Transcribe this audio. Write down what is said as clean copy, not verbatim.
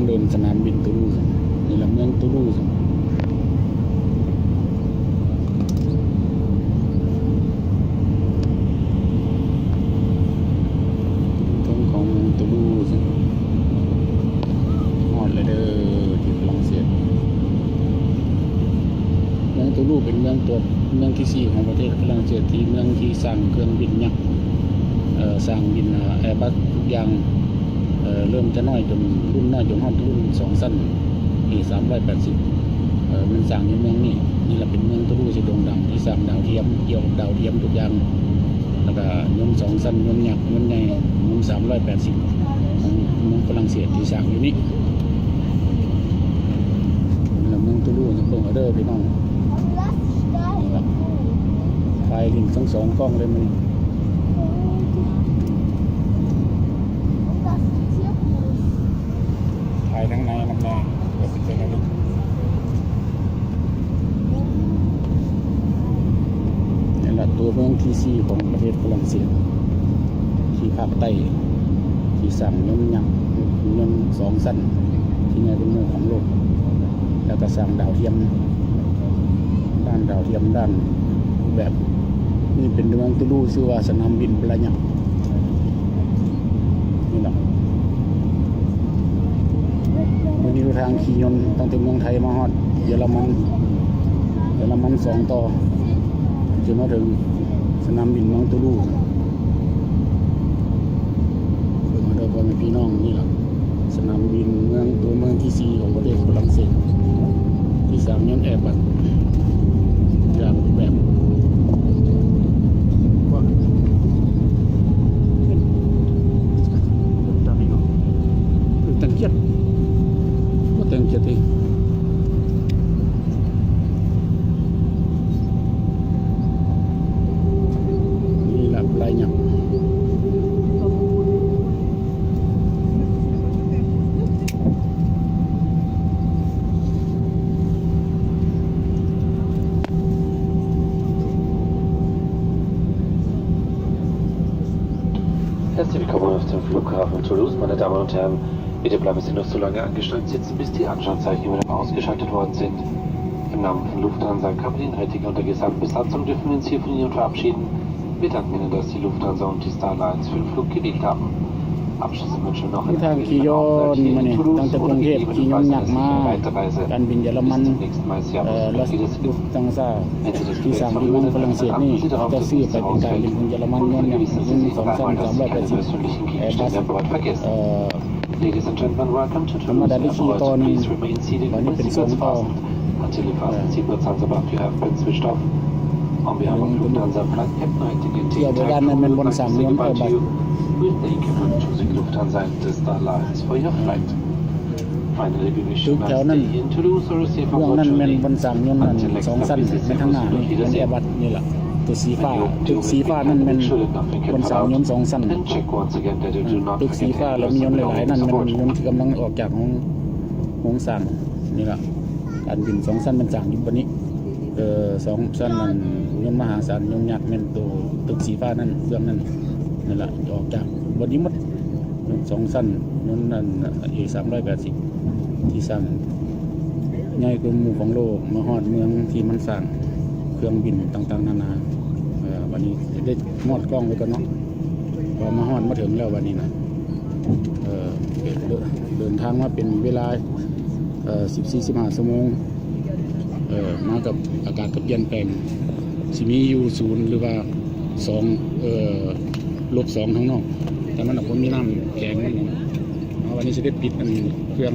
เดินสนามบินตูลูสนี่ละเมืองตูลูสทงของเมืองตูลูสฮอดเลยเด้อที่ฝรั่งเศสเมืองตูลูเป็นเมืองที่4ของประเทศฝรั่งเศสที่เมืองที่สร้างเครื่องบินยักษ์สร้างบินAirbus ทุกอย่างเริ่มจะน้อยจนรุ่นน้อยจนฮอดรุ่น2สั้นA380มันสร้างในเมืองนี่แหละเป็นเมืองตูลูที่โด่งดังที่สร้างดาวเทียมเกี่ยวกับดาวเทียมทุกอย่างแล้วก็ยนต์2สั้นยนต์ยักษ์ยนต์ใหญ่ยนต์380ของเมืองฝรั่งเศสที่สร้างอยู่นี่แล้วเมืองตูลูจะเบิ่งเอาเด้อพี่น้องนี่ล่ะไฟลิงทั้ง2กล้องเลยมันถ่ายทั้งในน้ำแดงก็เป็นตัวนี้นี่แหละตัวเมืองที่4ของประเทศฝรั่งเศสที่ภาคใต้ที่สร้างยนต์ยักษ์ยนต์2สั้นที่ใหญ่เป็นเมืองของโลกแล้วก็สร้างดาวเทียมด้านดาวเทียมด้านแบบนี่เป็นเมืองตูลูชื่อว่าสนามบินปลายักษ์นี่แหละวันนี้ทางขี่ยนต์ตั้งแต่เมืองไทยมาฮอดเยอรมัน2ต่อจนมาถึงสนามบินเมืองตูลูเพิ่นมาเด้อพ่อแม่พี่น้องนี่ล่ะสนามบินเมืองที่4ของประเทศฝรั่งเศสที่สร้างยนต์Airbusอย่างแบบว่าตั้งเกียรติว่าตั้งเกียรตินี่ล่ะปลายยักษ์Herzlich willkommen auf dem Flughafen Toulouse, meine Damen und Herren. Bitte bleiben Sie noch so lange angestrengt sitzen, bis die Anschaltzeichen wieder ausgeschaltet worden sind. Im Namen von Lufthansa, Kabinenrettiger und der gesamten Besatzung dürfen wir uns hier von Ihnen verabschieden. Wir danken Ihnen, dass die Lufthansa und die Star Alliance für den Flug gewählt haben. Abschließend wünschen wir noch einen angenehmen Aufenthalt hier in Toulouse oder gegebenenfalls eine Weiterreise. Bis zum nächsten Mal. Servus, geht es Ihnen. Wenn Sie das Gerät verwöhnen, dann achten Sie darauf, dass Sie das Ausfällt und vergewissen Sie sich noch einmal, dass Sie keine persönlichen Gegenstände an Bord vergessen. Ladies and gentlemen, welcome to Toulouse Airport. Please remain seated with seatbelts fastened until the fasten seatbelt signs above you have been switched off. On behalf of Lufthansa Flight Captain Heitigen Team, would like to say goodbye to you. We thank you for choosing Lufthansa and the Star Alliance for your flight. Finally, we wish you a nice day in Toulouse or a safe harbor journey. Until next time, please stay safe and Wiedersehen. นี่ล่ะตัวสีฟ้านั่นมันบน3ยนต์2สั้นตึกสีฟ้าแล้วมียนต์หลายๆนั่นมันยนต์ที่กำลังออกจากของสร้างนี่ล่ะการบิน2สั้นมันสร้างอยู่บนนี้2สั้นนั่นยนต์มหาศาลยนต์ยักษ์แม่นตัวตึกสีฟ้านั่นเครื่องนั้นนี่ล่ะออกจากบนนี้หมด2สั้นยนต์นั้น A380 ที่สร้างใหญ่กว่าหมู่ของโลกมาฮอดเมืองที่มันสร้างเครื่องบินต่างๆนานาวันนี้ได้มอดกล้องไว้กันเนาะพอมาฮอดมาถึงแล้ววันนี้นะเดินทางมาเป็นเวลา14-15 ชั่วโมงมากับอากาศก็เปลี่ยนแปลงสิมีอยู่0หรือว่า2-2ข้างนอกแต่มันก็มีน้ำแข็งวันนี้สิได้ปิดเครื่อง